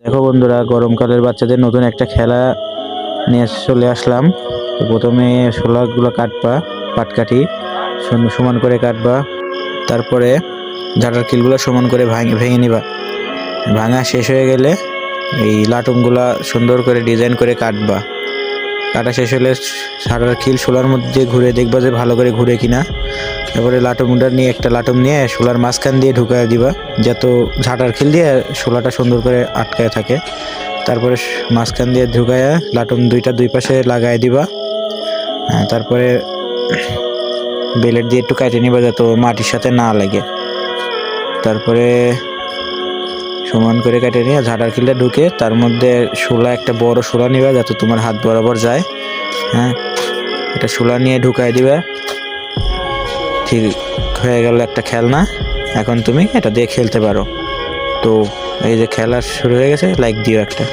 দেখো বন্ধুরা, গরমকালের বাচ্চাদের নতুন একটা খেলা নিয়ে চলে আসলাম। তো প্রথমে শোলাগুলো কাটবা, পাটকাঠি সমান করে কাটবা। তারপরে ঝাঁটার কিলগুলো সমান করে ভেঙে নিবা। ভাঙা শেষ হয়ে গেলে এই লাটুমগুলা সুন্দর করে ডিজাইন করে কাটবা। কাটা শেষ হলে ঝাঁটার কিল শোলার মধ্যে ঘুরে দেখবা যে ভালো করে ঘুরে কিনা। তারপরে লাটুমটা নিয়ে একটা লাটুম নিয়ে শোলার মাঝখান দিয়ে ঢুকায় দিবা, যাতে ঝাঁটার খিল দিয়ে শোলাটা সুন্দর করে আটকায় থাকে। তারপরে মাঝখান দিয়ে ঢুকায় লাটুম দুইটা দুই পাশে লাগাই দিবা। তারপরে বেলেট দিয়ে একটু কাটে নিবা যাতে মাটির সাথে না লাগে। তারপরে সমান করে কেটে নিয়ে ঝাঁটার খিলটা ঢুকে তার মধ্যে শোলা, একটা বড় শোলা নিবা যাতে তোমার হাত বরাবর যায়। এটা শোলা নিয়ে ঢুকাই দিবা। ঠিক হয়ে গেল একটা খেলনা। এখন তুমি এটা দিয়ে খেলতে পারো। তো এই যে খেলা শুরু হয়ে গেছে, লাইক দিও একটা।